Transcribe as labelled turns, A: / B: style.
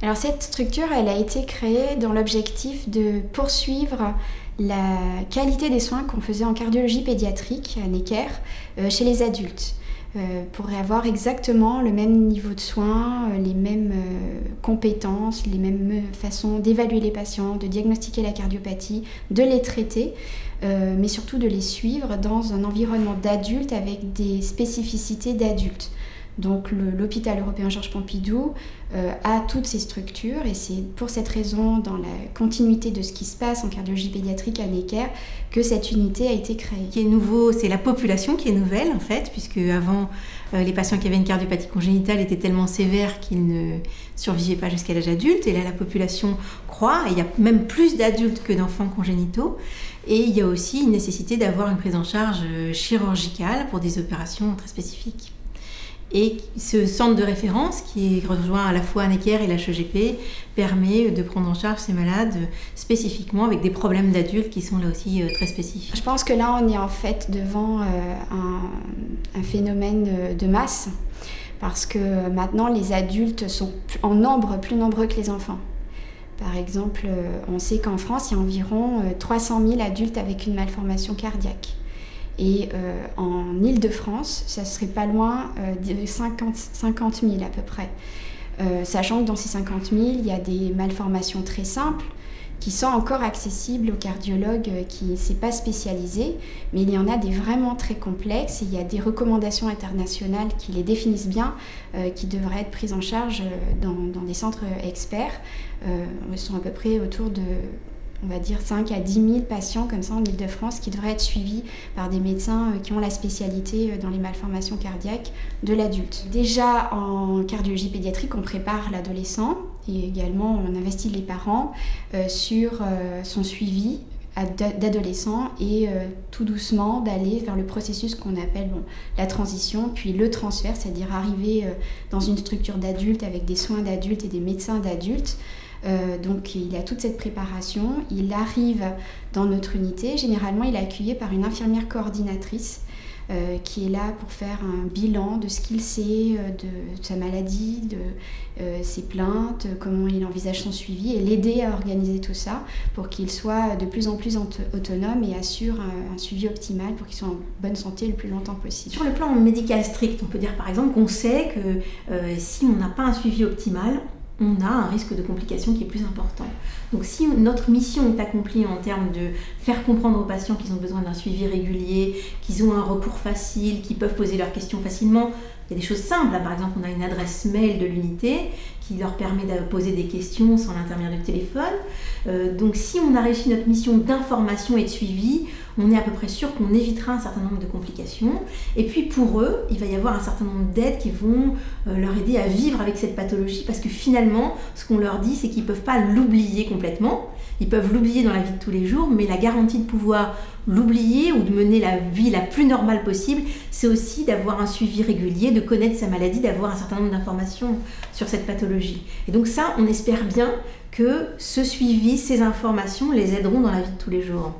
A: Alors cette structure, elle a été créée dans l'objectif de poursuivre la qualité des soins qu'on faisait en cardiologie pédiatrique à Necker chez les adultes. Pour avoir exactement le même niveau de soins, les mêmes compétences, les mêmes façons d'évaluer les patients, de diagnostiquer la cardiopathie, de les traiter, mais surtout de les suivre dans un environnement d'adultes avec des spécificités d'adultes. Donc l'hôpital européen Georges Pompidou a toutes ces structures et c'est pour cette raison, dans la continuité de ce qui se passe en cardiologie pédiatrique à Necker, que cette unité a été créée.
B: Ce qui est nouveau, c'est la population qui est nouvelle en fait, puisque avant les patients qui avaient une cardiopathie congénitale étaient tellement sévères qu'ils ne survivaient pas jusqu'à l'âge adulte, et là la population croît, et il y a même plus d'adultes que d'enfants congénitaux, et il y a aussi une nécessité d'avoir une prise en charge chirurgicale pour des opérations très spécifiques. Et ce centre de référence, qui rejoint à la fois Necker et l'HEGP, permet de prendre en charge ces malades spécifiquement avec des problèmes d'adultes qui sont là aussi très spécifiques.
A: Je pense que là, on est en fait devant un phénomène de masse, parce que maintenant, les adultes sont en nombre plus nombreux que les enfants. Par exemple, on sait qu'en France, il y a environ 300 000 adultes avec une malformation cardiaque. Et en Île-de-France, ça serait pas loin de 50 000 à peu près. Sachant que dans ces 50 000, il y a des malformations très simples qui sont encore accessibles aux cardiologues qui ne sont pas spécialisés, mais il y en a des vraiment très complexes et il y a des recommandations internationales qui les définissent bien, qui devraient être prises en charge dans des centres experts. Ils sont à peu près autour de, on va dire, 5 à 10 000 patients comme ça en Île-de-France qui devraient être suivis par des médecins qui ont la spécialité dans les malformations cardiaques de l'adulte. Déjà en cardiologie pédiatrique, on prépare l'adolescent et également on investit les parents sur son suivi d'adolescents et tout doucement d'aller vers le processus qu'on appelle la transition, puis le transfert, c'est-à-dire arriver dans une structure d'adultes avec des soins d'adultes et des médecins d'adultes. Donc il a toute cette préparation, il arrive dans notre unité, généralement il est accueilli par une infirmière coordinatrice qui est là pour faire un bilan de ce qu'il sait, de sa maladie, de ses plaintes, comment il envisage son suivi et l'aider à organiser tout ça pour qu'il soit de plus en plus autonome et assure un suivi optimal pour qu'il soit en bonne santé le plus longtemps possible.
B: Sur le plan médical strict, on peut dire par exemple qu'on sait que si on n'a pas un suivi optimal, on a un risque de complication qui est plus important. Donc si notre mission est accomplie en termes de faire comprendre aux patients qu'ils ont besoin d'un suivi régulier, qu'ils ont un recours facile, qu'ils peuvent poser leurs questions facilement, il y a des choses simples. Là, par exemple, on a une adresse mail de l'unité qui leur permet de poser des questions sans l'intermédiaire du téléphone. Donc si on a réussi notre mission d'information et de suivi, on est à peu près sûr qu'on évitera un certain nombre de complications. Et puis pour eux, il va y avoir un certain nombre d'aides qui vont leur aider à vivre avec cette pathologie, parce que finalement, ce qu'on leur dit, c'est qu'ils ne peuvent pas l'oublier complètement. Ils peuvent l'oublier dans la vie de tous les jours, mais la garantie de pouvoir l'oublier ou de mener la vie la plus normale possible, c'est aussi d'avoir un suivi régulier, de connaître sa maladie, d'avoir un certain nombre d'informations sur cette pathologie. Et donc ça, on espère bien que ce suivi, ces informations les aideront dans la vie de tous les jours.